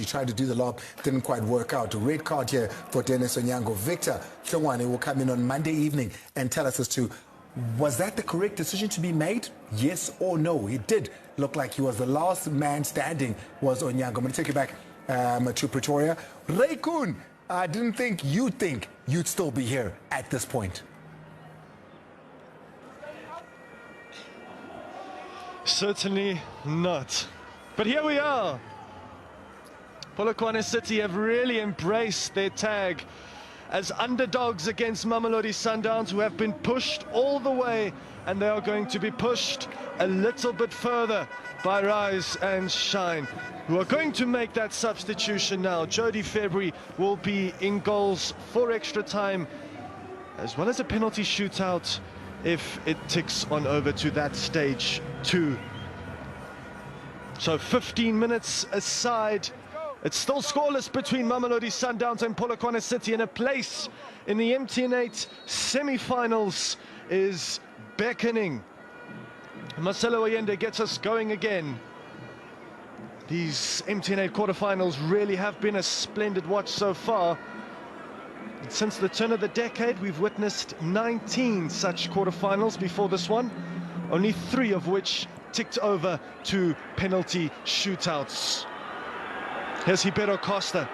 tried to do the lob, didn't quite work out. A red card here for Dennis Onyango. Victor Polokwane will come in on Monday evening and tell us as to, was that the correct decision to be made? Yes or no? It did look like he was the last man standing, was Onyango. I'm going to take you back to Pretoria. Ray Koen, I didn't think you'd still be here at this point. Certainly not. But here we are. Polokwane City have really embraced their tag as underdogs against Mamelodi Sundowns, who have been pushed all the way, and they are going to be pushed a little bit further by Rise and Shine, who are going to make that substitution now. Jody February will be in goals for extra time, as well as a penalty shootout if it ticks on over to that stage 2. So 15 minutes aside, it's still scoreless between Mamelodi Sundowns and Polokwane City, and a place in the MTN8 semi-finals is beckoning. Marcelo Allende gets us going again. These MTN8 quarterfinals really have been a splendid watch so far. And since the turn of the decade, we've witnessed 19 such quarterfinals before this one, only 3 of which ticked over to penalty shootouts. Here's Ribeiro Costa.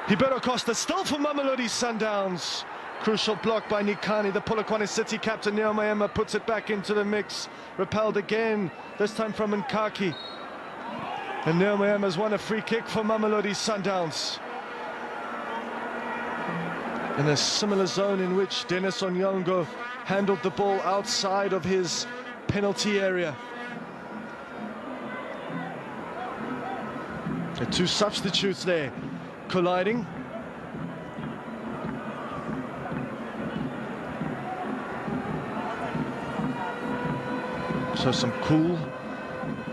Ribeiro Costa still for Mamelodi Sundowns. Crucial block by Nikani. The Polokwane City captain Neo Maema puts it back into the mix. Repelled again, this time from Nkaki. And Neo Maema's won a free kick for Mamelodi Sundowns. In a similar zone in which Dennis Onyango handled the ball outside of his penalty area. The 2 substitutes there colliding. So some cool,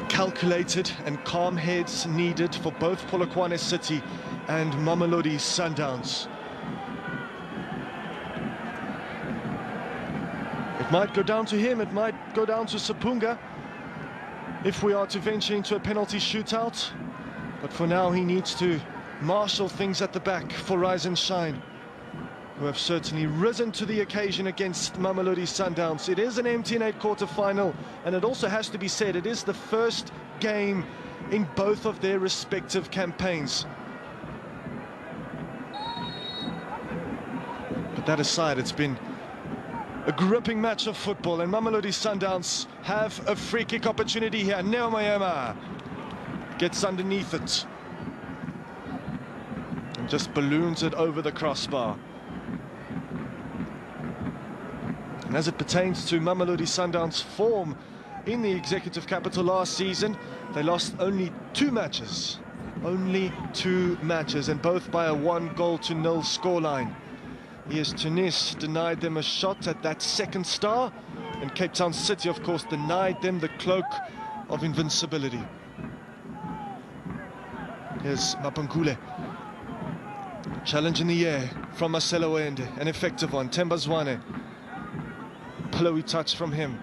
calculated and calm heads needed for both Polokwane City and Mamelodi Sundowns. It might go down to him, it might go down to Sapunga if we are to venture into a penalty shootout. But for now, he needs to marshal things at the back for Rise and Shine, who have certainly risen to the occasion against Mamelodi Sundowns. It is an MTN8 quarter-final, and it also has to be said, it is the first game in both of their respective campaigns. But that aside, it's been a gripping match of football, and Mamelodi Sundowns have a free kick opportunity here. Neo Maema gets underneath it and just balloons it over the crossbar. And as it pertains to Mamelodi Sundowns' form in the executive capital last season, they lost only 2 matches. Only 2 matches, and both by a 1-0 scoreline. Yes, Tunis denied them a shot at that second star, and Cape Town City, of course, denied them the cloak of invincibility. Here's Mapankule. Challenge in the air from Marcelo Allende, an effective one. Themba Zwane. Pillowy touch from him.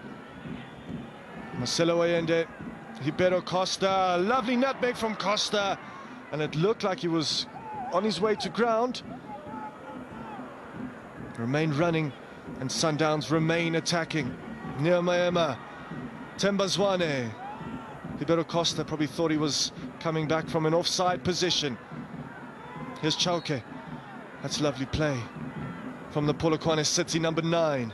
Marcelo Allende. Ribeiro Costa. Lovely nutmeg from Costa. And it looked like he was on his way to ground. Remain running, and Sundowns remain attacking. Neo Maema. Themba Zwane. Ribeiro Costa probably thought he was coming back from an offside position. Here's Chauke. That's lovely play from the Polokwane City number 9.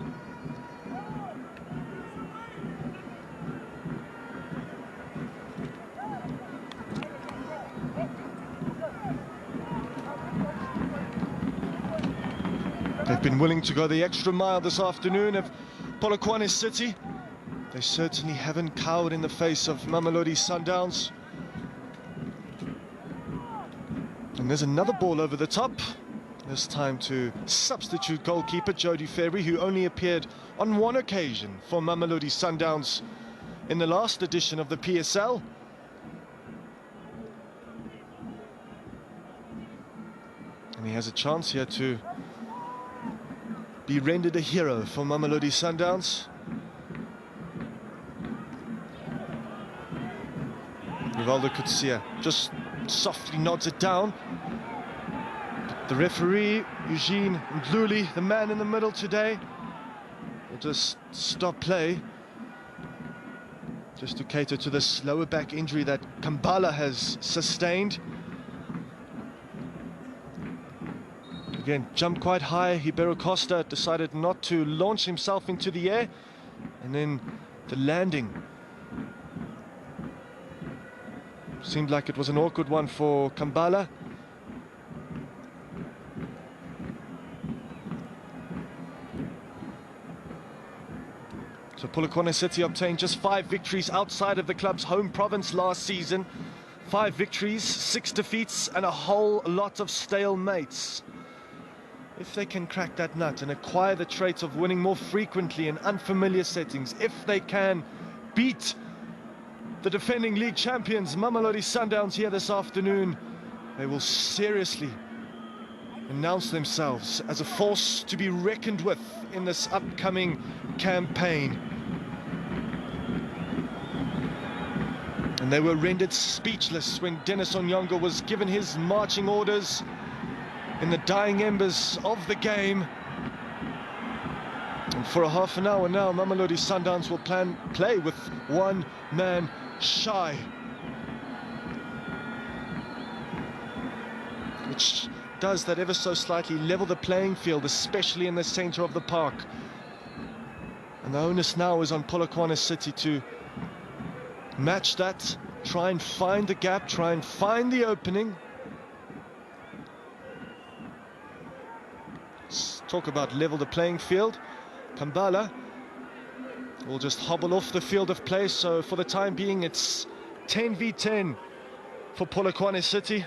They've been willing to go the extra mile this afternoon of Polokwane City. They certainly haven't cowered in the face of Mamelodi Sundowns. And there's another ball over the top, this time to substitute goalkeeper Jody February, who only appeared on 1 occasion for Mamelodi Sundowns in the last edition of the PSL. And he has a chance here to be rendered a hero for Mamelodi Sundowns. Rivaldo Kutsia just softly nods it down. But the referee, Eugene Ndluli, the man in the middle today, will just stop play, just to cater to this lower back injury that Kambala has sustained. Again, jumped quite high. Ribeiro Costa decided not to launch himself into the air, and then the landing seemed like it was an awkward one for Kambala. So Polokwane City obtained just 5 victories outside of the club's home province last season. 5 victories, 6 defeats, and a whole lot of stalemates. If they can crack that nut and acquire the traits of winning more frequently in unfamiliar settings, if they can beat the defending league champions Mamelodi Sundowns here this afternoon, they will seriously announce themselves as a force to be reckoned with in this upcoming campaign. And they were rendered speechless when Dennis Onyongo was given his marching orders in the dying embers of the game. And for a half an hour now, Mamelodi Sundowns will play with one man shy, which does that ever so slightly level the playing field, especially in the center of the park. And the onus now is on Polokwane City to match that, try and find the gap, try and find the opening. Let's talk about level the playing field. Kambala will just hobble off the field of play, so for the time being it's 10v10 for Polokwane City.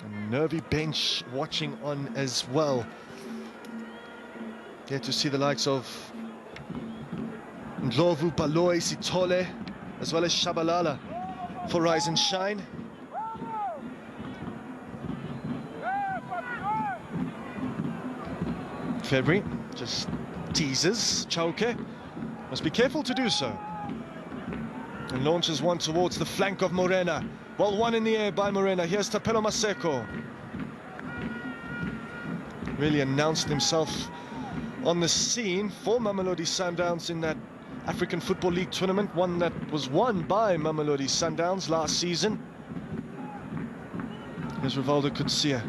A nervy bench watching on as well. Get to see the likes of Ndlovu, Baloy, Sitole, as well as Shabalala for Rise and Shine. February just teases Chauke, must be careful to do so, and launches one towards the flank of Morena. Well, one in the air by Morena. Here's Tapelo Maseko. Really announced himself on the scene for Mamelodi Sundowns in that African Football League tournament, one that was won by Mamelodi Sundowns last season. Here's Rivaldo Kutsia.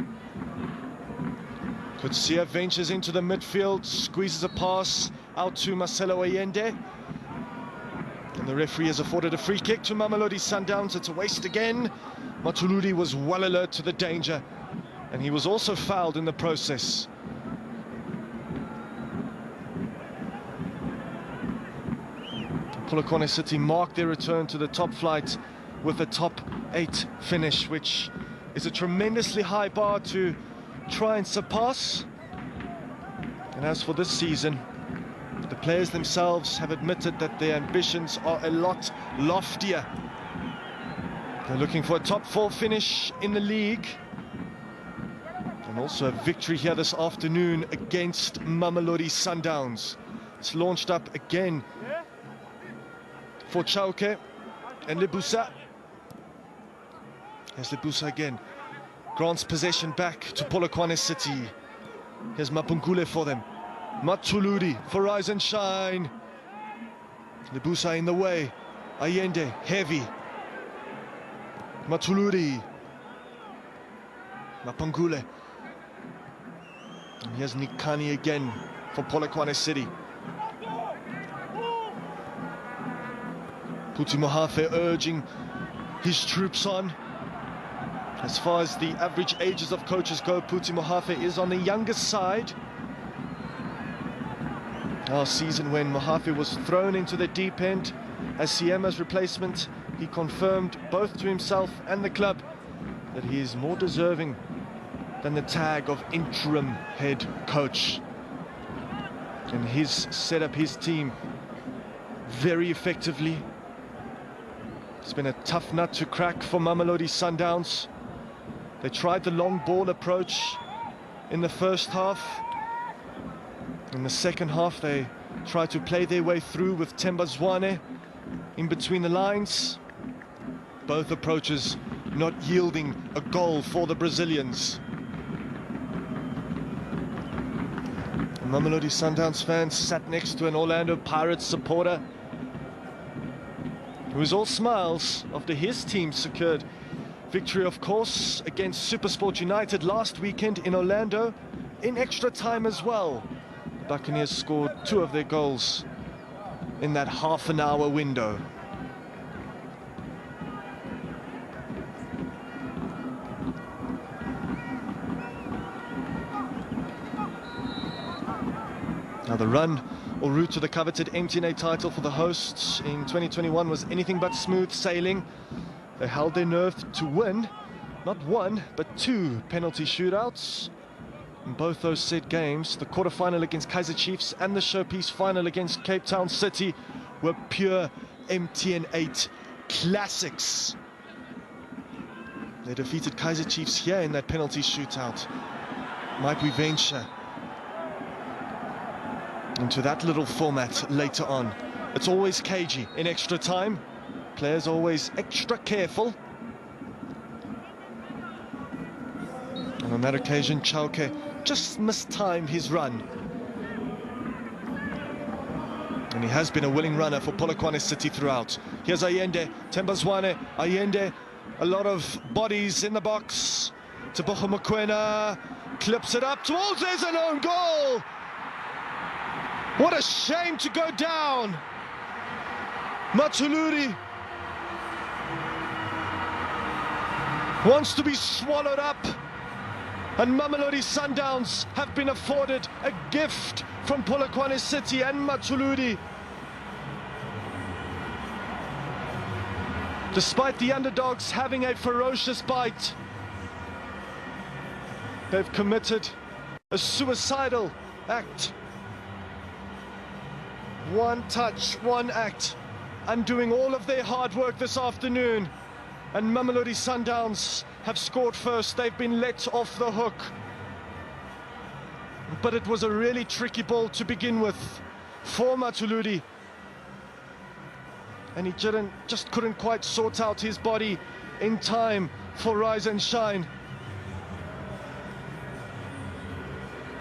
Kutsia ventures into the midfield, squeezes a pass out to Marcelo Allende. And the referee has afforded a free kick to Mamelodi Sundowns. It's a waste again. Matuludi was well alert to the danger, and he was also fouled in the process. Polokwane City marked their return to the top flight with a top 8 finish, which is a tremendously high bar to try and surpass. And as for this season, the players themselves have admitted that their ambitions are a lot loftier. They're looking for a top 4 finish in the league, and also a victory here this afternoon against Mamelodi Sundowns. It's launched up again for Chauke and Lebusa. Here's Lebusa again. Grants possession back to Polokwane City. Here's Mapungule for them. Matuludi for Rise and Shine. Lebusa in the way. Allende, heavy. Matuludi. Mapungule. And here's Nikani again for Polokwane City. Puti Mohafe urging his troops on. As far as the average ages of coaches go, Puti Mohafe is on the younger side. Last season, when Mohafe was thrown into the deep end as Siema's replacement, he confirmed both to himself and the club that he is more deserving than the tag of interim head coach. And he's set up his team very effectively. It's been a tough nut to crack for Mamelodi Sundowns. They tried the long ball approach in the first half. In the second half, they try to play their way through with Tembazwane in between the lines. Both approaches not yielding a goal for the Brazilians. A Mamelodi Sundowns fan sat next to an Orlando Pirates supporter who was all smiles after his team secured victory, of course, against SuperSport United last weekend in Orlando in extra time as well. The Buccaneers scored 2 of their goals in that half-an-hour window. Now the run or route to the coveted MTNA title for the hosts in 2021 was anything but smooth sailing. They held their nerve to win, not 1, but 2 penalty shootouts. In both those said games, the quarterfinal against Kaizer Chiefs and the showpiece final against Cape Town City were pure MTN 8 classics. They defeated Kaizer Chiefs here in that penalty shootout. Might we venture into that little format later on? It's always cagey in extra time. Players always extra careful. And on that occasion, Chauke just mistimed his run. And he has been a willing runner for Polokwane City throughout. Here's Allende, Tembazwane, Allende, a lot of bodies in the box. Teboho Mokoena clips it up towards, there's an own goal! What a shame to go down! Mamelodi wants to be swallowed up, and Mamelodi Sundowns have been afforded a gift from Polokwane City and Mamelodi. Despite the underdogs having a ferocious bite, they've committed a suicidal act. One touch, one act, undoing all of their hard work this afternoon. And Mamelodi Sundowns have scored first. They've been let off the hook. But it was a really tricky ball to begin with for Mamelodi. And he just couldn't quite sort out his body in time for rise and shine.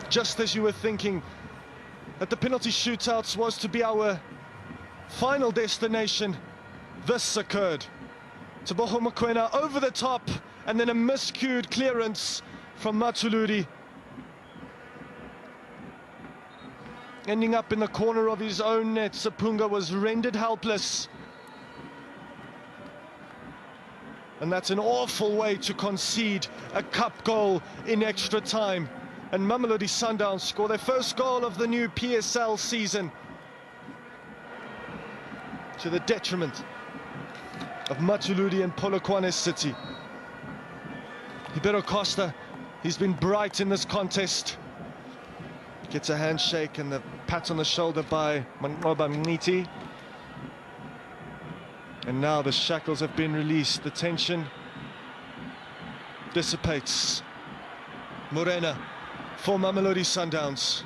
Just as you were thinking that the penalty shootouts was to be our final destination, this occurred. Teboho Mokoena over the top, and then a miscued clearance from Mamelodi, ending up in the corner of his own net. Sapunga was rendered helpless, and that's an awful way to concede a cup goal in extra time. And Mamelodi Sundowns score their first goal of the new PSL season, to the detriment of Mamelodi and Polokwane City. Ibero Costa, he's been bright in this contest. Gets a handshake and the pat on the shoulder by Manqoba Mniti. And now the shackles have been released. The tension dissipates. Morena for Mamelodi Sundowns,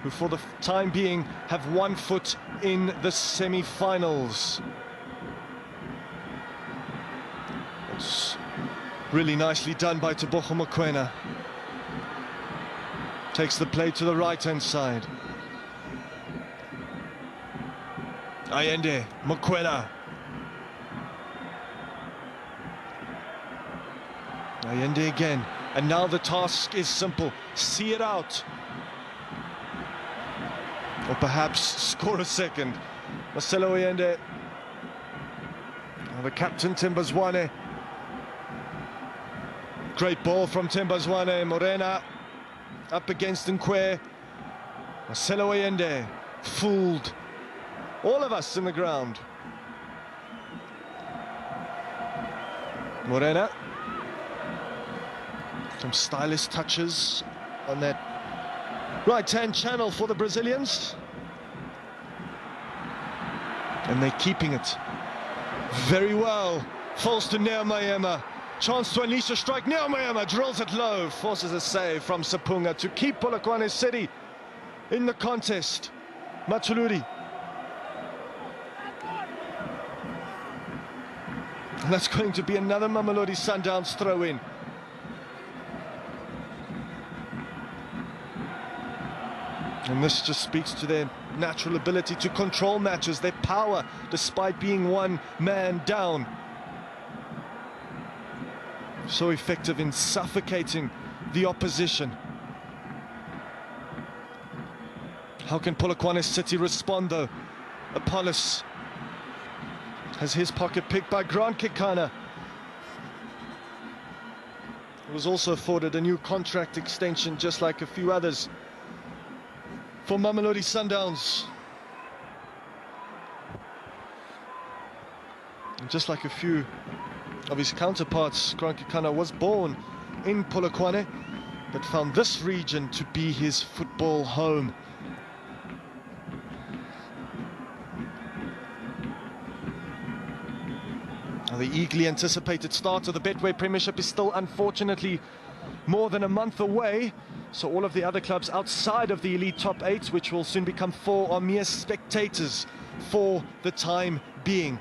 who for the time being have 1 foot in the semi-finals. It's really nicely done by Teboho Mokoena. Takes the play to the right-hand side. Allende, Mokoena. Allende again. And now the task is simple. See it out. Or perhaps score a second. Marcelo Allende. The captain, Tembazwane. Great ball from Tembazwane. Morena up against Nkwe. Marcelo Allende fooled all of us in the ground. Morena. Some stylish touches on that right-hand channel for the Brazilians. And they're keeping it very well. Falls to Neo Maema. Chance to unleash a strike. Neo Maema drills it low. Forces a save from Sapunga to keep Polokwane City in the contest. Mamelodi. And that's going to be another Mamelodi Sundowns throw-in. And this just speaks to their natural ability to control matches, their power, despite being one man down. So effective in suffocating the opposition. How can Polokwane City respond though? Apollos has his pocket picked by Grant Kekana. He was also afforded a new contract extension, just like a few others, for Mamelodi Sundowns. And just like a few of his counterparts, Grant Kekana was born in Polokwane, but found this region to be his football home. Now, the eagerly anticipated start of the Betway Premiership is still unfortunately more than a month away, so all of the other clubs outside of the elite top 8, which will soon become 4, are mere spectators for the time being.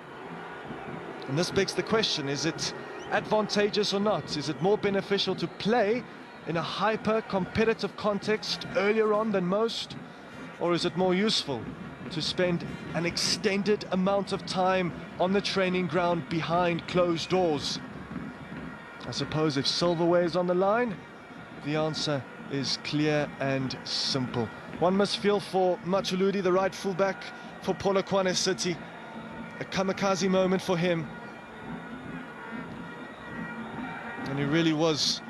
And this begs the question, is it advantageous or not? Is it more beneficial to play in a hyper-competitive context earlier on than most? Or is it more useful to spend an extended amount of time on the training ground behind closed doors? I suppose if silverware is on the line, the answer is clear and simple. One must feel for Mamelodi, the right fullback for Polokwane City. A kamikaze moment for him. And he really was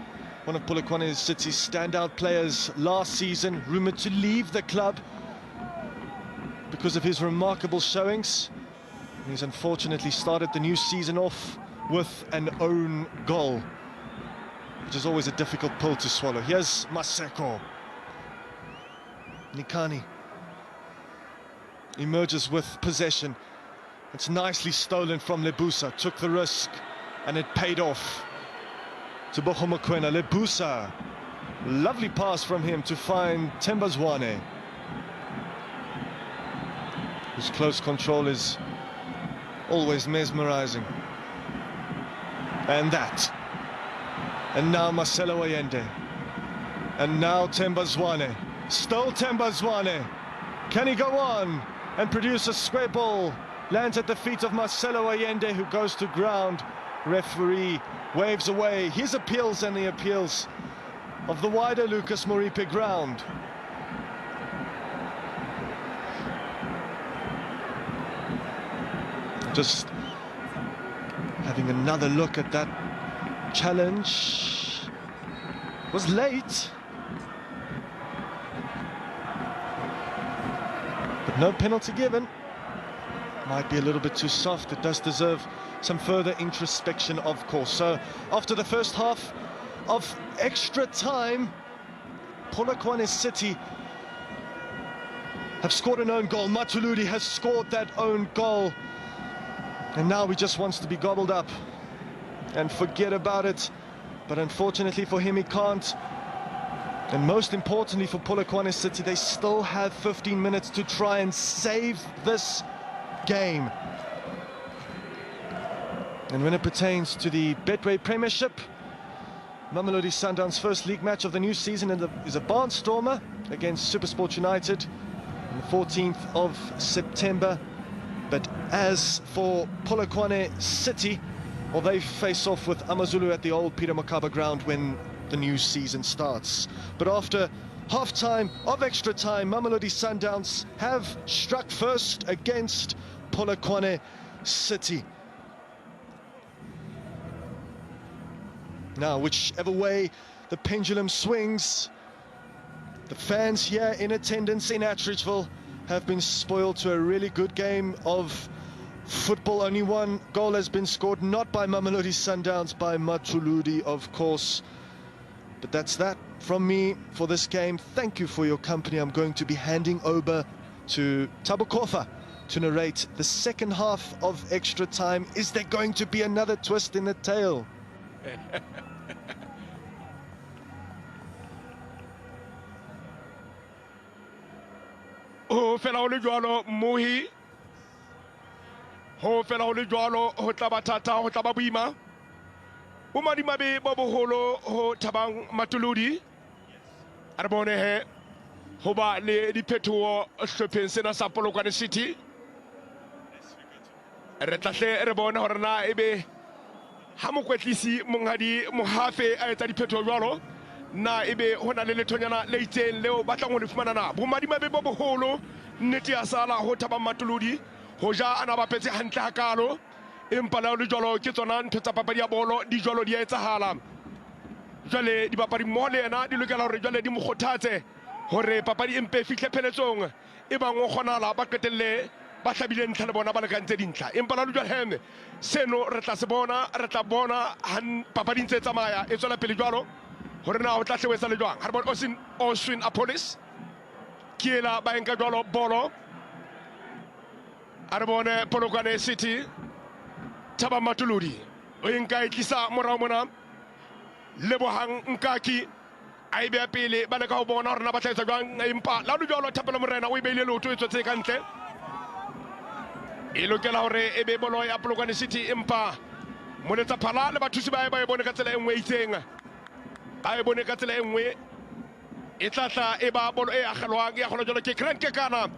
one of Polokwane City's standout players last season, rumoured to leave the club because of his remarkable showings. He's unfortunately started the new season off with an own goal, which is always a difficult pill to swallow. Here's Maseko. Nikani emerges with possession. It's nicely stolen from Lebusa, took the risk, and it paid off to Bohomokwena. Lebusa, lovely pass from him to find Tembazwane, whose close control is always mesmerizing. And that. And now Marcelo Allende. And now Tembazwane. Still Tembazwane. Can he go on and produce a square ball? Lands at the feet of Marcelo Allende, who goes to ground. Referee waves away his appeals and the appeals of the wider Lucas Moripe ground. Just having another look at that challenge. Was late, but no penalty given. Might be a little bit too soft. It does deserve some further introspection, of course. So after the first half of extra time, Polokwane City have scored an own goal. Mamelodi has scored that own goal, and now he just wants to be gobbled up and forget about it. But unfortunately for him, he can't. And most importantly for Polokwane City, they still have 15 minutes to try and save this game. And when it pertains to the Betway Premiership, Mamelodi Sundowns' first league match of the new season is a barnstormer against SuperSport United on the 14th of September. But as for Polokwane City, well, they face off with Amazulu at the old Peter Mokaba ground when the new season starts. But after half-time of extra time, Mamelodi Sundowns have struck first against Polokwane City. Now, whichever way the pendulum swings, the fans here in attendance in Attridgeville have been spoiled to a really good game of football. Only one goal has been scored, not by Mamelodi Sundowns, by Mamelodi, of course. But that's that from me for this game. Thank you for your company. I'm going to be handing over to Thabo Kofa to narrate the second half of extra time. Is there going to be another twist in the tale? fela ho le jwalo Mohi ho fela ho le jwalo ho tla ba thata ho tla ba boima bomadimabe bo boholo ho Thabang Mamelodi a re bone he ho ba le diphethoho hlopheng sena sa Polokwane City re tlahle re bona hore na ebe ha mokwetlisi monghadi mohafe a etsa diphethoho jwalo na ebe hona le lethonyana le itseng leo batlang ho le fumana na bomadimabe bo boholo nnete ya sala ho Thabang Mamelodi ho ja ana ba petse hantle hakalo empa la le jwalo ke tsona ntho tsa papadi ya bolo di jwalo di a etsahala jwale di papadi mmoho le yena di lokela hore jwale di mo kgothatse hore papadi empe fihle pheletsong e bang o kgonala ba qetelle ba hlabile ntlha le bona ba lekantse dintlha empa la le jwale heme seno re tla se bona re tla bona papadi ntse tsamaya e tswela pele jwalo hore na o tla hlewetsa le jwang ha re bona Oswin Apolis kiela ba enka jwalo bolo a re bone Polokwane City Thabang Mamelodi o enka e tlisa morao mona Lebohang Nkaki a ebe ya pele ba leka ho bona hore na ba tla etsa jwang empa la le jwalo Thapelo Morena o beile leoto e tswetse ka ntle e lokela hore ebe bolo ya Polokwane City empa moletsa phala le bathusi ba e bone ka tsela e nngwe itseng ba e bone ka tsela e nngwe e tlatla e ba bolo e agelwang ya gona jwalo ke Grant Kekana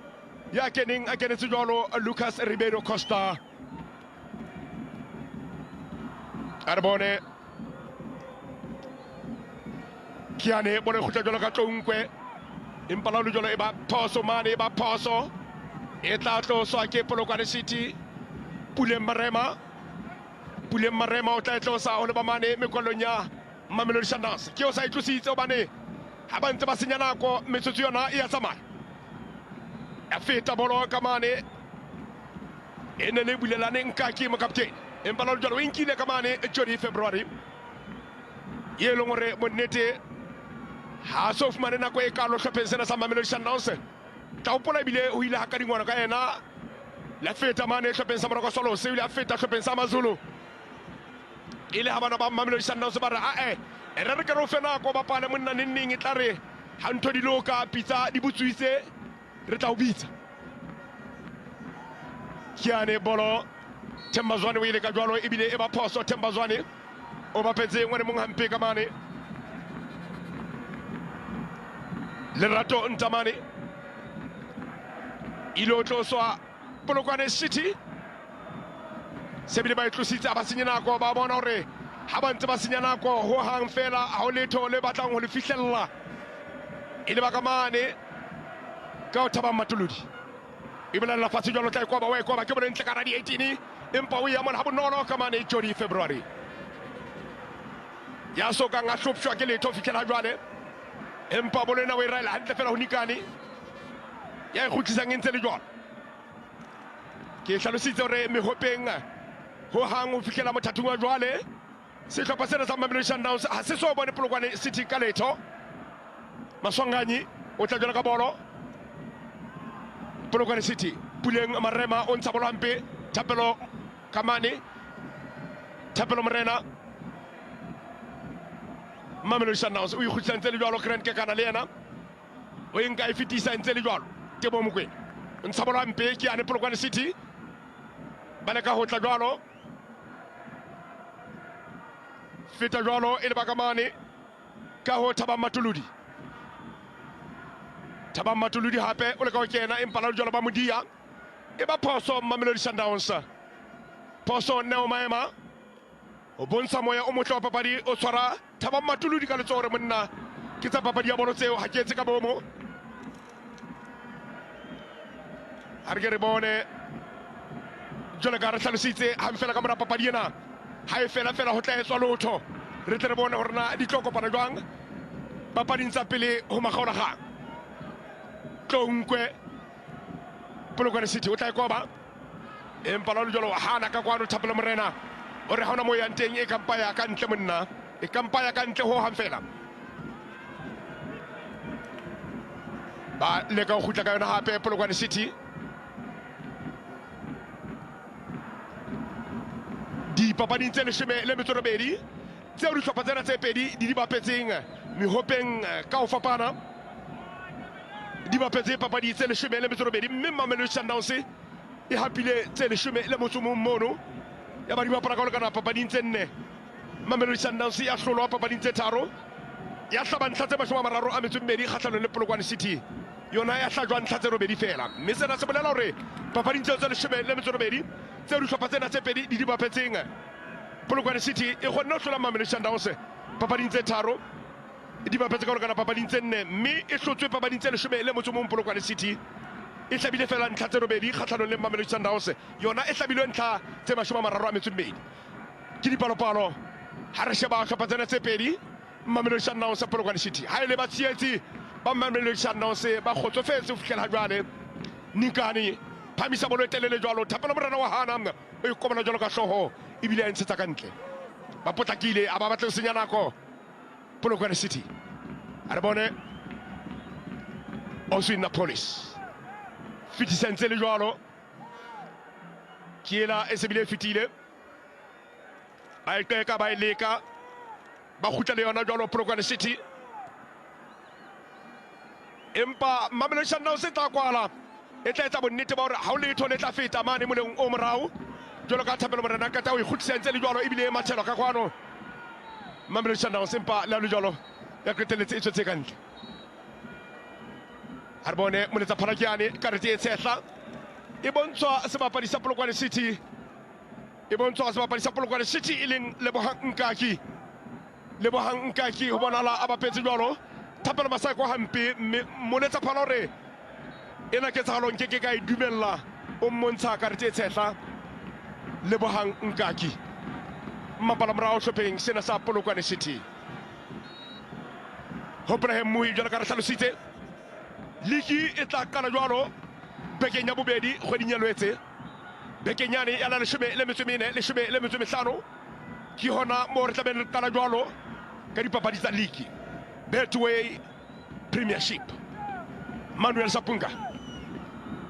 ya keneng a kenetse jwalo Lucas Ribeiro Costa a re bone Kiane bone khutla jwalo ka Tlonkwe empa la le jwalo e ba phoso mane e ba phoso e tla tloswa ke Polokwane City Puleng Marema o tla tlosa ho le ba mane mekwalong ya Mamelodi Sundowns ke o sa itlositse hobane ha ba ntse ba senya nako metsotso yona e ya tsamaya ya feta bolo ka mane e ne le bulelane Nkaki mo kaptene empa la le jwalo o inkile ka mane Jody February ye leng hore monnete ha so fumane nako e kalo hlopheng sena sa Mamelodi Sundowns tla hopola ebile o ile ha ka dingwana ka yena la feta mane hlopheng sa Moroko Solo se ile a feta hlopheng sa Mazulu ile ha bana ba Mamelodi Sundowns ba re re ka ro fena ko ba pale monna neng e tla re ha ntho di loka pitsa di butsuitse re tla o bitsa Kiane bolo Thembazwane o ile ka jwalo ebile e ba phoso Thembazwane o ba petse ngwane mong hampe ka mane Lerato Ntamane ilo tloswa Polokwane City sebile ba itlositse a ba senya nako ba bona hore ha ba ntse ba senya nako ho hang fela ha o letho le batlang ho le fihlella ile ba ka mane ka o Thabang Mamelodi e bela la fatse jwalo tla ikwa ba ke bona ntle ka radi 18 empa o ya mona ha bonolo ka mane Jody February ya soka nga hlopshwa ke letho fitlhela jwale empa bolena o Israel hantle fela ho nikane ya ikhutlisa ngentse le jwalo ke hlalositse hore mehopeng ho hang ho fitlhela mothathong wa jwale sehlopha sena sa Mamelodi Sundowns ha se so bone Polokwane City ka letho Maswanganyi o tla jwala ka bolo Polokwane City Puleng Marema o ntsha bolo hampe Thapelo Kamane Thapelo Morena Mamelodi Sundowns o ikhutlisa ntse le jwalo Grant Kekana le yena o enka e fetisa ntse le jwalo Tebo Mokoena o ntsha bolo hampe ke ane Polokwane City ba leka ho tla jwalo feta jwalo e le ba ka mane ka ho Thabang Mamelodi hape o leka ho kena empa la jwalo ba modia e ba phoso Mamelodi Sundowns phoso Neo Maema o bontsha moya o motle wa papadi o tshwara Thabang Mamelodi ka letsoho re monna ke tsa papadi ya bolo tseo ha ke etse ka bomo ha re bone jwale ka re hlalositse ha fela ka mora papadi ena ha e fela ho tla etswa lotho re tle re bone hore na di tlo kopana jwang papading tsa pele ho makgaolakgang Tlonkwe Polokwane City o tla ikoba empa la jwalo hana ka kwano Thapelo Morena o re ha ona mo ya nteng e kampa ya ka ntle monna e kampa ya ka ntle ho hang fela ba leka ho khutla ka yona hape Polokwane City di papading tse leshome le metso robedi tseo dihlopha tsena tse pedi di bapetseng mehopeng ka ho fapana di bapetse papadi tse 12 mme Mamelodi Sundowns e hapile tse 11 mono ya ba di bapala ka lekana papading tse 4. Mamelodi Sundowns ya hlolwa papading tse 3 ya hlaba ntlha tse 32 kgahlano le Polokwane City yona ya hlajwa ntlha tse 8 fela mme sena se bolela hore papading tse 12 tse di hlopha tsena tse 2 di bapetseng Polokwane City e kgonne ho hlola Mamelodi Sundowns papading tse 3 di bapetse ka lekana papading tse 4 mme e hlotswe papading tse 11 Polokwane City e hlabile fela ntlha tse 8 kgahlano le Mamelodi Sundowns yona e hlabilwe ntlha tse 32 ke dipalopalo ha re sheba hlopha tsena tse 2 Mamelodi Sundowns Polokwane City ha ile ba tsietsi ba Mamelodi Sundowns ba kgotsofetse ho fihlela jwale Nikani phamisa bolo telele jwalo thapela morena wa hana o ikobela jwalo ka hloho ebile a ntshetsa ka ntle ba potlakile a ba batla ho senya nako Polokwane City a re bone Oswin Police fitisentse le jwalo kiela e sebile fitile ba iqeka ba ileka ba khutla le yona jwalo Polokwane City empa Mamelodi Sundowns e tla kwala e tla etsa bonnete ba hore ha o letho le tla feta mane moleng o morao jwalo ka thapelo morena ka ta o ikhutsentse le jwalo ebile e matshelo ka kwano Mamelodi Sundowns empa la le jwalo ya qetelletse e tswetse ka ntle ha re bone moletsa phalakiane karete e tshehla e bontshwa sebapadi sa Polokwane City e bontshwa sebapadi sa Polokwane City e leng Lebohang Nkaki ho bonahala a bapetse jwalo thapelo masako hampe moletsa phala hore ena ke tsalo nke ka e dumella o mmontsha karete e tshehla Lebohang Nkaki mapala morao shopping sena sa Polokwane City Hopraham Mui jwalo ka re hlalositse ligi e tla qala jwalo bekeng ya bobedi kgweding ya Loetse bekeng yane ya la 14 ke hona mo re tlabeng re qala jwalo ka dipapadi tsa ligi Betway Premiership Manuel Sapunga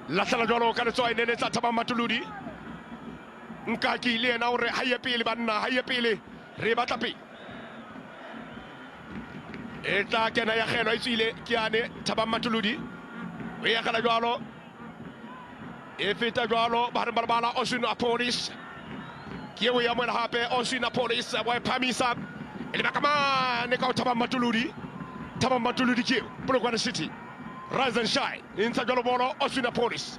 la tlala jwalo ka letsoa inene tsa Thaba Matuludi Nkaki le ena hore haye pele banna haye pele re batla pele e tla kena ya kgelo a itswile ke yane Thaba Matuludi o ya kala jwalo e feta jwalo ba re bala Oswin Police ke o ya mona hape Oswin Police wa phamisa ele bakamane ka Thaba Matuludi ke Polokwane City Rise and Shine insa jwalo bolo Oswin Police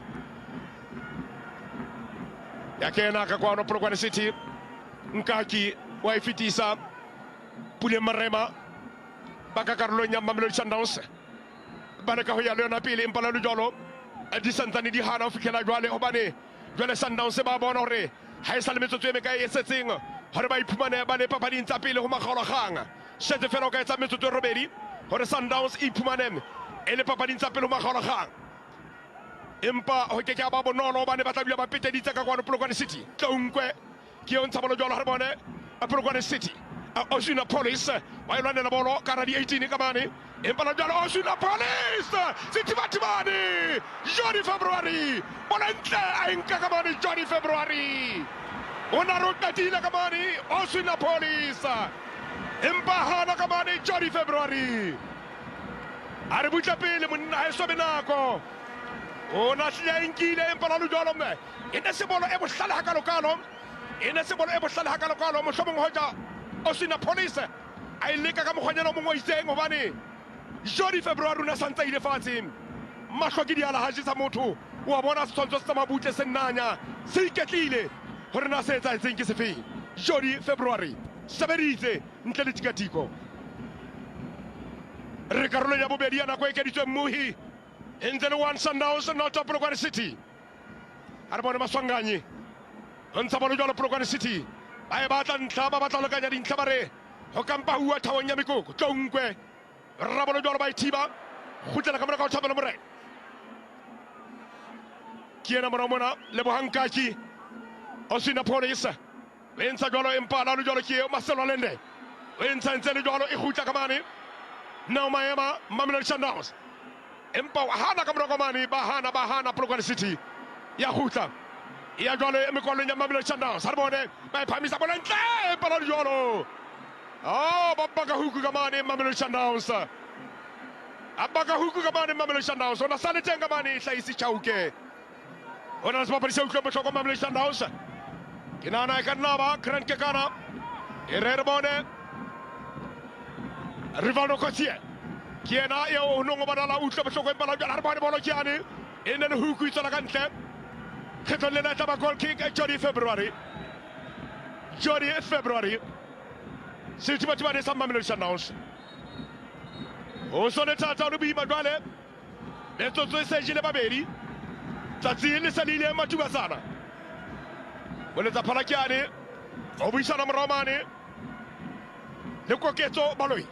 ya kena ka kwano Polokwane City Nkaki wa ifitisa Pule Marema baka karolo nya Mamelodi Sundowns bana ka ho ya leona pele impala le jolo di santane di hana ho fikela jwale hobane jwale Sundowns ba bona hore ha e sa le metsotso e me ka e setseng hore ba iphumane ba le papading tsa pele ho makgolokgang shete fela o ka etsa metsotso e robedi hore Sundowns e iphumane e le papading tsa pele ho makgolokgang empa ho ke ba bonolo ba ne ba tla bula ba peteditse ka kwano Polokwane City tlonkwe ke o ntshaba le jolo ha re bone Polokwane City Oswin Police wa ilwanela bolo kara di 18 ka mane empa la jalo Oswin Police sitibatimane Johnny February bonantle a nka ka mane Johnny February ona rota dile ka mane Oswin Police empa hana ka mane Johnny February are butla pele monna ha eso benako ona tla inkile empa la jalo mme ene se bolo e bohlale hakalokalo mo hlomong hoja Oswin Police a ileka ka mokgwanyana mo ngoitseng hobane Johnny February una santsa ile fatseng mahlo ke diala ha jisa motho wa bona setshwantsho sa mabutle senanya se iketlile hore na se etsa etseng ke sefeng Johnny February sebeditse ntle le tikatiko re karolo ya bobedi ya nako e keditswe Muhi entse le one Sundowns not Polokwane City ha re bone maswanganye ntsha bolo jwalo Polokwane City ba batla ntlha ba batla lekanya dintlha ba re ho kampa hua thawong ya mekoko tlonkwe rabolo jwalo ba ithiba khutlela ka mona ka ho thabela morena ke ena mona Lebohang Nkaki Oswin Police le ntsha jwalo empa la jwalo ke Marcelo Lende le ntsha ntse le jwalo e khutla ka mane now maema Mamelodi Sundowns empa hana ka mona ka mane ba hana Polokwane City ya khutla ya jwalo e mekolong ya Mamelodi Sundowns ha re bone ba e phamisa bona ntle pa la jwalo ba baka huku ka mane Mamelodi Sundowns Abaka huku ka mane Mamelodi Sundowns ona sale teng ka mane hlaisi Chauke ona le sebapadi seo tlo bohlokwa Mamelodi Sundowns ke nana ka nna ba Grant Kekana e re bone Rivaldo Kotie ke ena eo no ngo badala utlo bohlokwa empala ya re bone bolo ke ane ene le huku itsala ka ntle kgetho le la taba goal kick Jody February Sitiba de sa Mamelodi Sundowns o sone tata no bima dwale metsotso se jile babedi tsatsi le salile matuba sana wele tsa phalakiane o buisana moromane le koketso baloi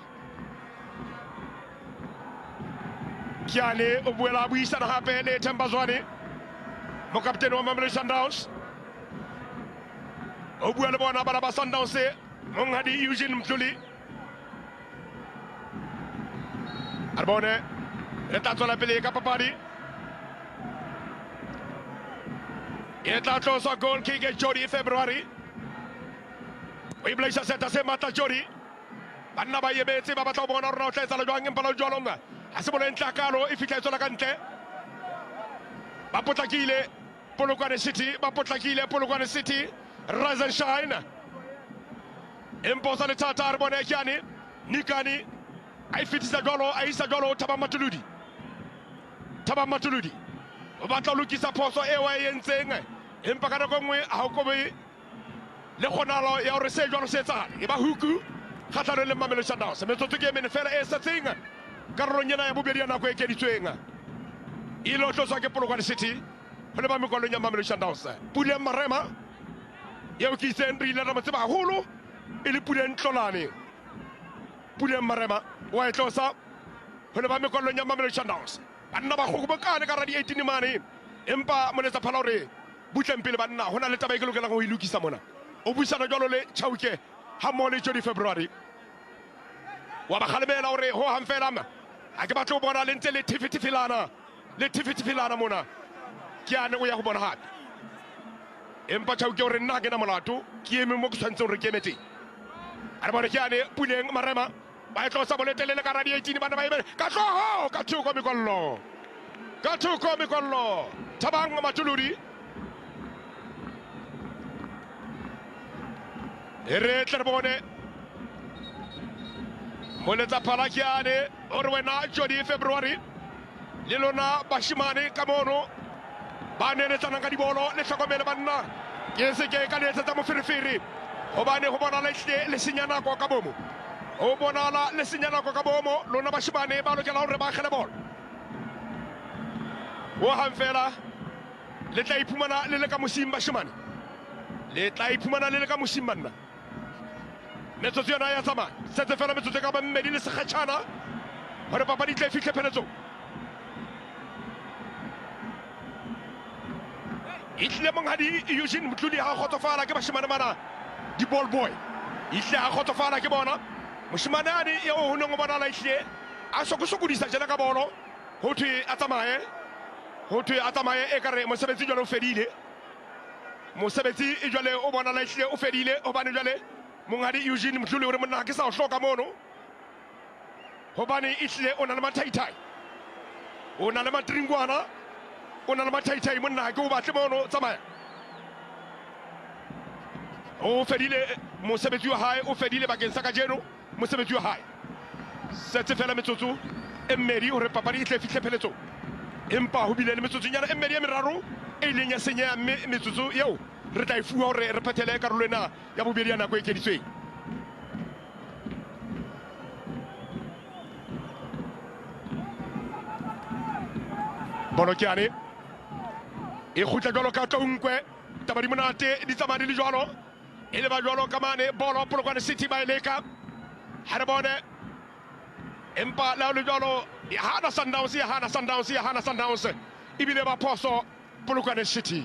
kiane o buela buisana hape le Thembazwane mo kaptene wa Mamelodi Sundowns o buela bona bana ba Sundowns Monghadi Eugene Mtuli Arbone Etato la pele ka papadi Etato sa goal kick Jody February We blaisa seta se mata Jody Banna ba yebe tse ba batla bona rona o tla etsa le jwang empa lo jwalonga a se bona ntlakalo e fitla etsola ka ntle ba potlakile Polokwane City Rise and Shine Imposa le tata arbone kiani Nikani ai fitisa jwalo aisa jwalo Taba Matuludi o batla lukisa poso ewa yentseng empa ka nako nngwe a hokobe le khonalo ya hore se jwalo se etsa e ba huku kgatlano le Mamelodi Sundowns metsotso ke mene fela e setseng karolong ena ya bobedi ya nako e keditsweng e lo tloswa ke Polokwane City ho le ba mekwalong ya Mamelodi Sundowns Pule Marema yeo ke itseng re ile ra mo tseba haholo e le Pule Ntlolane Pule Marema wa e tlosa ho le ba mekwalong ya Mamelodi Sundowns banna ba kgokobokane ka ra di 18 mane empa moletsa phala hore butlempele banna hona le taba e ke lokelang ho ilukisa mona o buisana jwalo le Chauke ha mo le Jody February wa ba khalemela hore ho hang fela ma a ke batlo bona le ntse le tifitifilana mona ke ane o ya go bona hape empa Chauke hore nna ke na molato ke eme mo ke tshwantse hore ke emetse a re bona ke ane Puleng Marema ba tlosa boletelele ka ra di 18 bana ba ebe ka tloho ka thuko mikollo Thabang Matuludi ere tlerbone moletsa phalakiane ore wena Jody February le lona bashimane ka mono ba neletsana ka dibolo le hlokomele banna ke se ke ka letsetsa moferefere hobane ho bona le senyana ko ka bomo o bonala le senyana ko ka bomo lona bashimane ba lokela hore ba khele bolo o hanfela le tla iphumana le ka mosimba bashimane le tla iphumana le ka mosimba nna metsotso yona ya tsamaya setse fela metsotso ka ba mmedi le sekgatshana hore papadi tla fihle pheletso itle monghadi Eugene Mtluli ha khotsofala ke bashimane bana di ball boy itle ha khotsofala ke bona moshimane ane eo ho neng o bona la itle a sokodisa jela ka bolo ho thwe a tsamaye e kare mosebetsi jwale o fedile mosebetsi e jwale o bona la itle o fedile hobane jwale monghadi Eugene Mtluli hore monna ke sa o hloka mono hobane itle o na le mathaitai o na le matringwana o na le mathaitai monna ke o batle mono tsamaya o fedile mosebetsi wa hae o fedile bakeng sa kajeno mosebetsi wa hae setse fela metsotso e mmedi hore papadi e tle fihle pheletso empa ho bile le metsotso nyana e mmedi e meraro e ileng ya senya metsotso eo re tla ifua hore re phethele karolo ena ya bobedi ya nako e keditsweng Bolokiane e khutla jwalo ka Tonkwe taba di monate di tsamaya le jwalo e le ba jwalo ka mane bolo Polokwane City ba eleka ha re bone empa la le jwalo ya hana Sundowns ibile ba phoso Polokwane City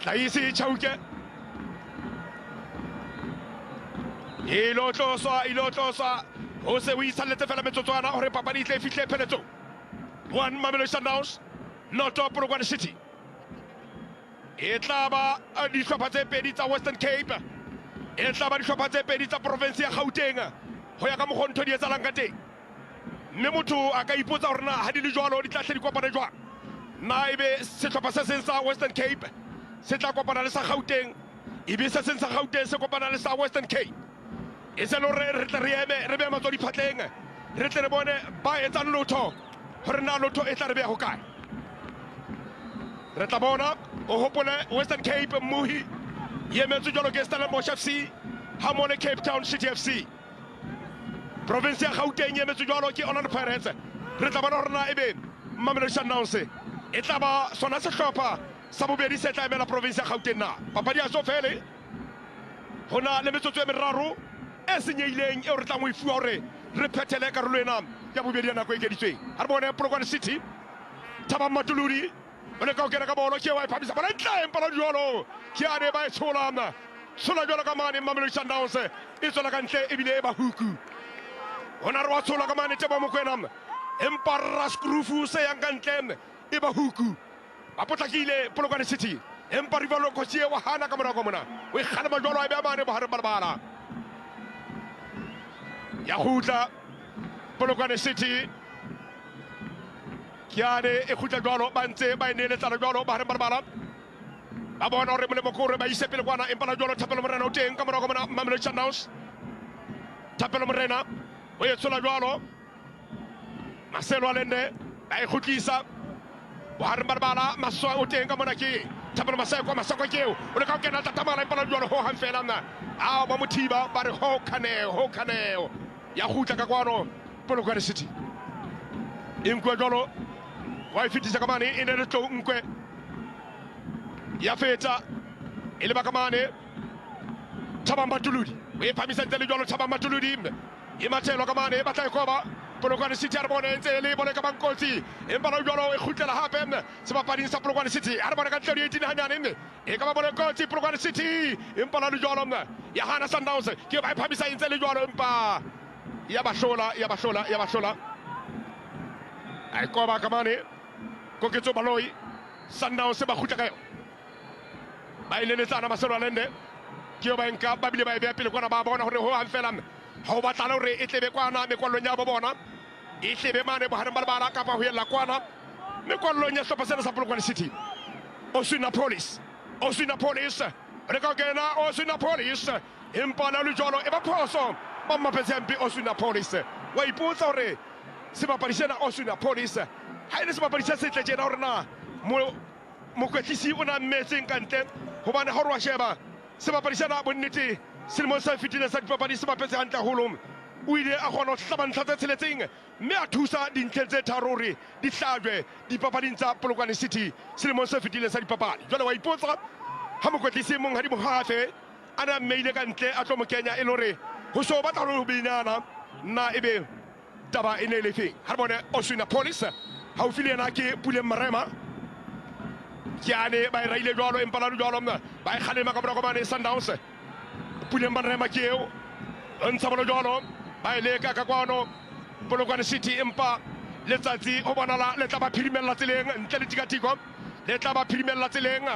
Laisi Chauke ilo tlosa o se o isalletse fela metsotswana hore papadi tle fihle pheletso one Mamelodi Sundowns not Polokwane City e tla ba dihlopha tse pedi tsa Western Cape e tla ba dihlopha tse pedi tsa province ya Gauteng ho ya ka mogontho di etsalang ka teng mme motho a ka ipotsa gore na ha di le jwalo di tla tle di kopana jwang na ebe setlhopha se seng sa Western Cape se tla kopana le sa Gauteng ebe se seng sa Gauteng se kopana le sa Western Cape e se lo re tle re eme re be matsodi phatleng re tle re bone ba etsang lotho gore na lotho e tla re be go kae re tla bona o hopole Western Cape Muhi ye emetse jwalo ke Stellenbosch FC ha mo le Cape Town City FC province ya Gauteng ye emetse jwalo ke Orlando Pirates re tla bona gore na ebe Mamelodi Sundowns e tla ba sona sehlopha sa bobedi se tla emela province ya Gauteng na papadi ya so fele hona le metsotso e meraro e senyehileng e re tla mo ifuwa hore re phethele karolo ena ya bobedi ya nako e keditsweng ha re bone Polokwane City Thaba Matuludi ole ka o kena ka bolo ke wa iphamisa bona tla empa la jolo ke ane ba e tshola jolo ka mane Mamelodi Sundowns e tshola ka ntle ebile e ba huku hona re wa tshola ka mane Tebo Mokoena empa Raskrufu se yang ka ntle e ba huku ba potlakile Polokwane City empa rivalo ko tsie wa hana ka morago mona o ikgana ba jolo a be mane ba hare balabala ya khutla Polokwane City Kiane e khutla jwalo ba ntse ba ineletsa jwalo ba hare balabala ba bona hore molemo ko re ba ise pele kwana empa la jwalo Thapelo Morena o teng ka morago mona Mamelodi Sundowns Thapelo Morena o etsola jwalo Marcelo Alende ba e khutlisa ba hare balabala Maswa o teng ka mona ke Thapelo Masako ke o le ka kena tatamala empa la jwalo ho hanfela nna a ba mothiba ba re ho khaneo ya khutla ka kwano Polokwane City inkwe jwalo wa ifitisa kamane ene le tlo nkwe ya feta ile bakamane Thaba Matuludi e phamisa ntse le jwalo Thaba Matuludi e mathelo kamane ba tla koba Polokwane City a re bone ntse le bone ka bankotsi empa la jwalo e khutlela hape se bapading sa Polokwane City a re bone ka tledi 18 hanyane e ka ba bone kotsi Polokwane City empa la jwalo ya hana Sundowns ke ba phamisa ntse le jwalo empa ya ba hlola ai koba kamane ko ke tso baloi Sundowns ba khutla kayo ba ile tsana Marcelo Alende ke ba nka ba bile ba e pele kwana ba bona hore ho hanfela ha o batla hore e tlebe kwana me kwallo nya ba bona e tlebe mane ba hare balabala ka ba ho yella kwana me kwallo nya sopa sena sa Polokwane City Osuna Police re ka kena Osuna Police empa la lu jolo e ba phoso ba mapetsempi Osuna Police wa ipotsa hore se ba parisena Osuna Police ha ile se ba parisa se tletse na hore na mo kwetlisi ona metseng ka ntle hobane ha re wa sheba se ba parisena bonnete selemo sa fitile sa dipapadi se ba petse hantle holo o ile a gona ho hlabantlha tse tsheletseng mme a thusa dintle tse tharori di hlajwe dipapading tsa Polokwane City selemo sa fitile sa dipapadi jwale wa ipotsa ha mo kwetlisi mong ha di mohafe ana meile ka ntle a tlo mo kenya e lore ho so batla ho binana na ebe taba ene le fe ha bone Osuna Police ha o file na ke Pule Marema kiane ba iraile jwalo empa la jwalo ba e khalema ka borako mane Sundowns Pule Marema ke o ntsa bolo jwalo ba ile ka kwano Polokwane City empa letsatsi ho bonala le tla ba phirimella tseleng ntle le tikatiko le tla ba phirimella tseleng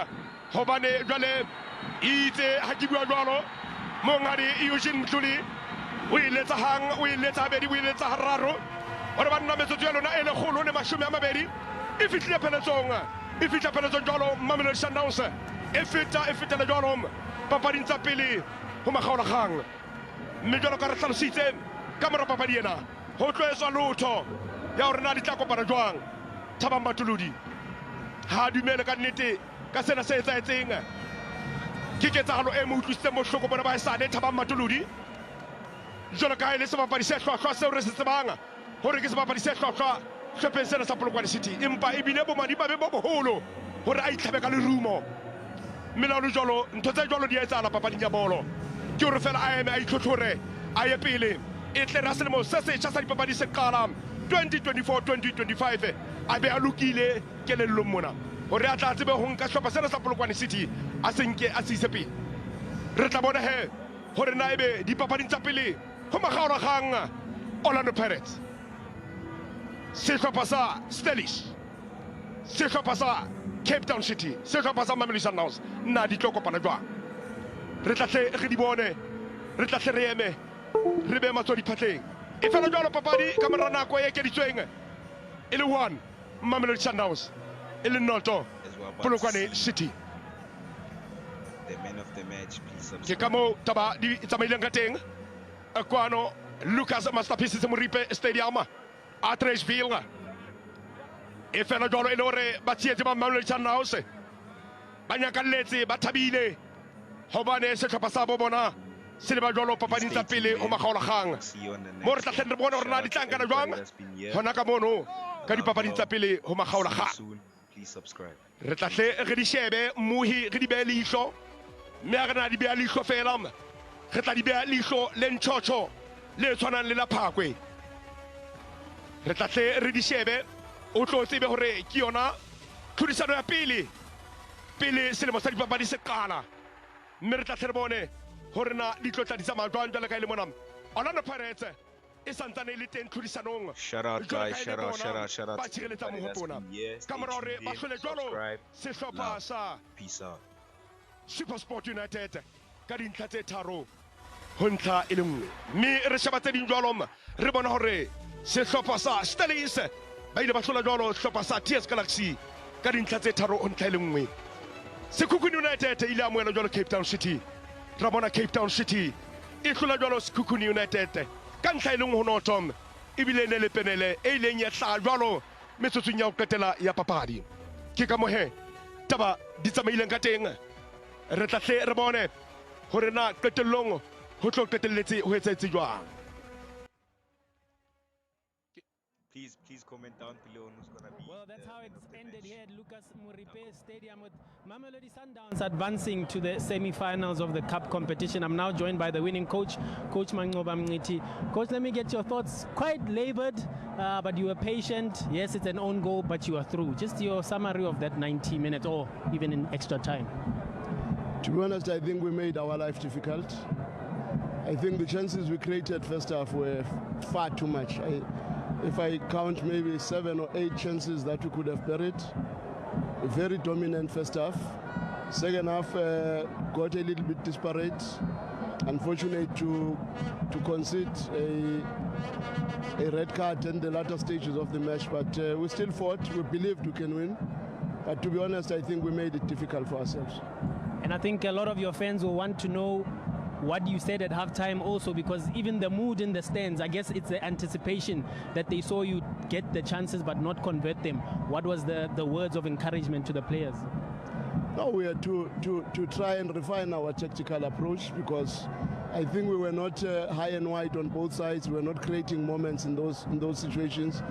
hobane jwale itse ha ke bua jwalo mongadi Eugene Mtluli o ile tsa hang o ile tsa bedi o ile tsa hararo ore ba nna metsotso ya lona e le kgolo le mashome a mabedi e fitlile pheletsong jwalo Mamelodi Sundowns e feta le jwalo papading tsa pele ho makgaolakgang mme jwalo ka re hlalositse ka mora papadi ena ho tlwaetswa lotho ya hore na di tla kopana jwang Thaba Matuludi ha dumele ka nnete ka sena se etsahetseng ke ketsahalo e mo utlwisitseng bohloko bona ba esane Thaba Matuludi jwalo ka ile sebapadi se hlwahlwa seo re se tsebang hore ke sebapadi se hlwahlwa hlopheng sena sa Polokwane City empa ebile bomadi ba be bo boholo hore a itlhabe ka lerumo melao le jwalo ntho tse jwalo di a etsahala papading ya bolo ke hore fela a eme a itlhotlhore a ye pele e tle ra selemo se setjha sa dipapadi se qala 2024-2025 a be a lokile kelellong mona hore a tla tsebe ho nka hlopha sena sa Polokwane City a senke a se ise pele re tla bona he hore na ebe dipapading tsa pele ho makgaolakgang Orlando Pirates sehlopha sa Stellish sehlopha sa Cape Town City sehlopha sa Mamelodi Sundowns nna di tlo kopana jwang re tla tle re di bone re tla tle re eme re be matsodi phatleng e fela jalo papadi ka mora nako e ekeditsweng e le 1 Mamelodi Sundowns e le 0 Polokwane City. The man of the match, please Ke subscribe. ka mo taba di tsamaileng ka teng kwano Lucas Masterpiece se Moripe Stadium a Treshville e fela jalo e le hore ba tsietse ba Mamelodi Sundowns ba nyakalletse ba thabile hobane sehlopha sa bo bona se le ba jalo papading tsa pele ho makgaolakgang mo re tla tleng re bone hore na di tlankana jwang hona ka mono ka dipapading tsa pele ho makgaolakgang. Please subscribe. Re tla tle re di shebe mmuhi re di behe leihlo mme a re na di beha leihlo fela re tla di beha leihlo le ntjhotjho le tshwanang le la Phakwe. Re tla tle re di shebe o tlo tsebe hore ke yona tlhodisano ya pele selemo sa dipapadi se qala mme re tla tle re bone hore na di tlo tla di tsamaya jwang jwale ka e le mona Orlando Pirates e santsane e le teng tlhodisanong. Shout out guys, shout out to ba tshireletsa mohopona ka mora hore ba hlole jwalo sehlopha sa Peace out. SuperSport United ka dintlha tse tharo ho ntlha e le nngwe mme re sheba tse ding jwalo re bona hore sehlopha sa Stellaris ba ile ba hlola jwalo sehlopha sa TS Galaxy ka dintlha tse tharo ho ntlha e le nngwe. Sekhukhune United ile amohela jwalo Cape Town City. Ra bona Cape Town City e hlola jwalo Sekhukhune United ka ntlha e le nngwe ho noto ebile ne le penele e ileng ya hlaha jwalo metsotsong ya ho qetela ya papadi. Ke ka mohe taba di tsamaileng ka teng re tla hle re bone hore na qetellong ho tlo qetelletse ho etsahetse jwang. Please comment down below on who's gonna be. Well, that's how it's ended here at Lucas Moripe Stadium with Mamelodi Sundowns advancing to the semi-finals of the cup competition. I'm now joined by the winning coach, Coach Mangoba Mngiti. Coach, let me get your thoughts. Quite labored, but you were patient. Yes, it's an own goal, but you are through. Just your summary of that 90 minutes or even in extra time. To be honest, I think we made our life difficult. I think the chances we created first half were far too much. If I count maybe 7 or 8 chances that we could have buried. A very dominant first half. Second half got a little bit disparate. Unfortunate to concede a red card in the latter stages of the match, but we still fought. We believed we can win. But to be honest, I think we made it difficult for ourselves. And I think a lot of your fans will want to know what you said at halftime also, because even the mood in the stands, I guess it's the anticipation that they saw you get the chances but not convert them. What was the words of encouragement to the players? No, we had to try and refine our tactical approach, because I think we were not high and wide on both sides. We were not creating moments in those situations.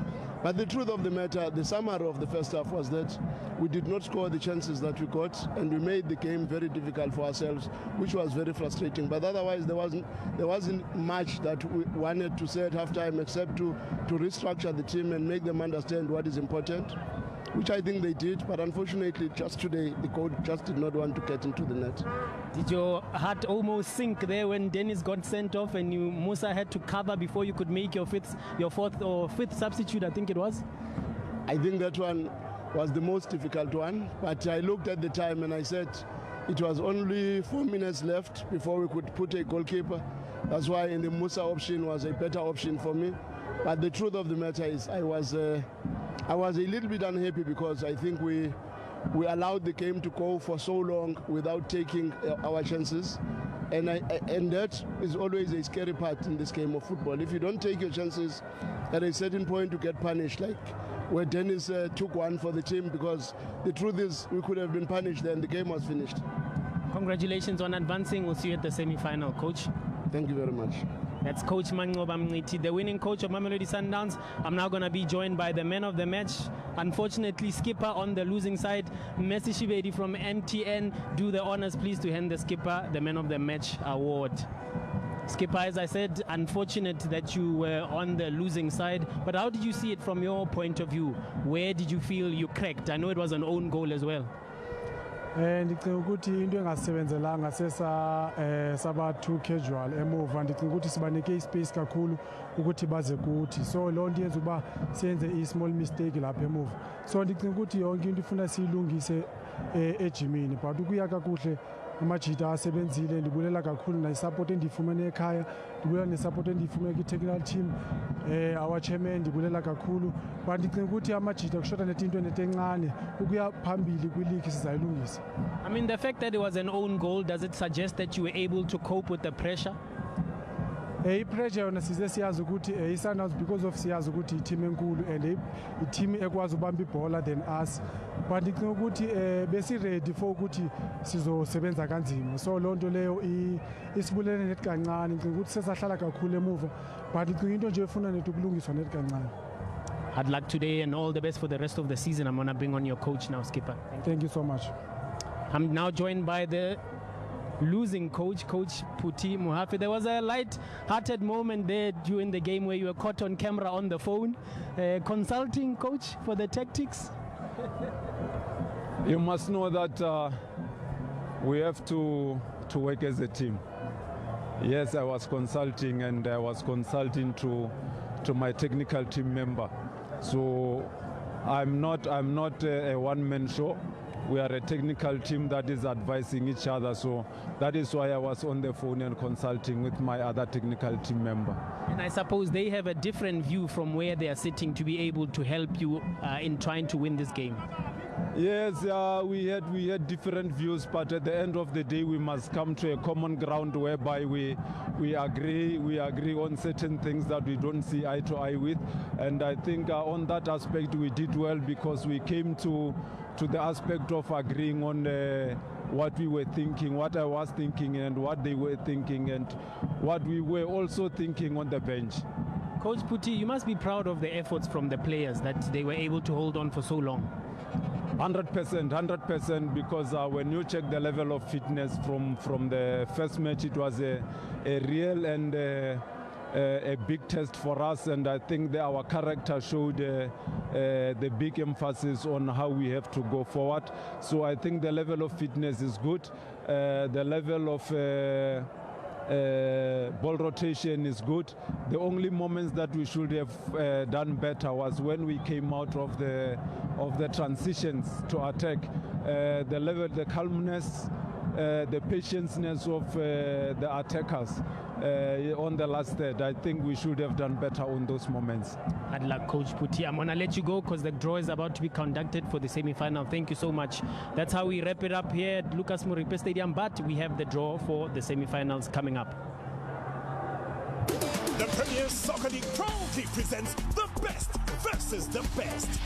But the truth of the matter, the summary of the first half was that we did not score the chances that we got, and we made the game very difficult for ourselves, which was very frustrating. But otherwise, there wasn't much that we wanted to say at halftime except to restructure the team and make them understand what is important, which I think they did. But unfortunately, just today, the coach just did not want to get into the net. Did your heart almost sink there when Dennis got sent off and Musa had to cover before you could make your fourth or fifth substitute, I think it was? I think that one was the most difficult one. But I looked at the time and I said it was only 4 minutes left before we could put a goalkeeper. That's why in the Musa option was a better option for me. But the truth of the matter is I was a little bit unhappy, because I think we allowed the game to go for so long without taking our chances, and that is always a scary part in this game of football. If you don't take your chances, at a certain point you get punished, like where Dennis took one for the team, because the truth is we could have been punished then, the game was finished. Congratulations on advancing. We'll see you at the semi-final, Coach. Thank you very much. That's Coach Mangoba Mngiti, the winning coach of Mamelodi Sundowns. I'm now going to be joined by the man of the match. Unfortunately, skipper on the losing side, Messi Shibedi from MTN. Do the honors, please, to hand the skipper the man of the match award. Skipper, as I said, unfortunate that you were on the losing side, but how did you see it from your point of view? Where did you feel you cracked? I know it was an own goal as well. Ndicinga ukuthi into engasebenzelanga saba too casual emuva. Ndicinga ukuthi sibanike ispace kakhulu ukuthi baze kuthi, so loo nto yenza ukuba siyenze i-small mistake lapha emuva. So ndicinga ukuthi yonke into ifuna siyilungise ejimini, but ukuya kakuhle amajita asebenzile ndibulela kakhulu nayisupport endifumene ekhaya ndibulela nesupport endifumene kwi-technical team our chairman ndibulela kakhulu but ndicinga ukuthi amajita kushota netinto encane ukuya phambili kwiligi sizayilungisa. I mean, the fact that it was an own goal, does it suggest that you were able to cope with the pressure? I-pressure yona size siyazi ukuthi i-Sundowns because of siyazi ukuthi i-team enkulu and i-team ekwazi ubamba ibhola than us, but ndicinga ukuthi besi-ready for ukuthi sizosebenza kanzima, so loo nto leyo isibulele nethi kancane. Ndicinga ukuthi sesahlala kakhulu emuva but ndicinga into nje efuna nethi ukulungiswa nethi kancane. Hard luck today and all the best for the rest of the season. I'm going to bring on your coach now, Skipper. Thank you so much. I'm now joined by the losing coach, Coach Puti Muhafi. There was a light-hearted moment there during the game where you were caught on camera on the phone, consulting, coach, for the tactics. You must know that we have to work as a team. Yes, I was consulting, and I was consulting to my technical team member. So I'm not a one-man show. We are a technical team that is advising each other. So that is why I was on the phone and consulting with my other technical team member. And I suppose they have a different view from where they are sitting to be able to help you in trying to win this game. Yes, we had different views, but at the end of the day, we must come to a common ground whereby we agree on certain things that we don't see eye to eye with. And I think on that aspect we did well, because we came to the aspect of agreeing on what we were thinking, what I was thinking, and what they were thinking, and what we were also thinking on the bench. Coach Puti, you must be proud of the efforts from the players that they were able to hold on for so long. 100%, because when you check the level of fitness from the first match, it was a real and a big test for us, and I think our character showed the big emphasis on how we have to go forward. So I think the level of fitness is good. The level of ball rotation is good. The only moments that we should have done better was when we came out of the transitions to attack. The level, the calmness, the patience of the attackers on the last third. I think we should have done better on those moments. Good luck, Coach Puti. I'm going to let you go because the draw is about to be conducted for the semi-final. Thank you so much. That's how we wrap it up here at Lucas Moripe Stadium, but we have the draw for the semi-finals coming up. The Premier Soccer League proudly presents the best versus the best.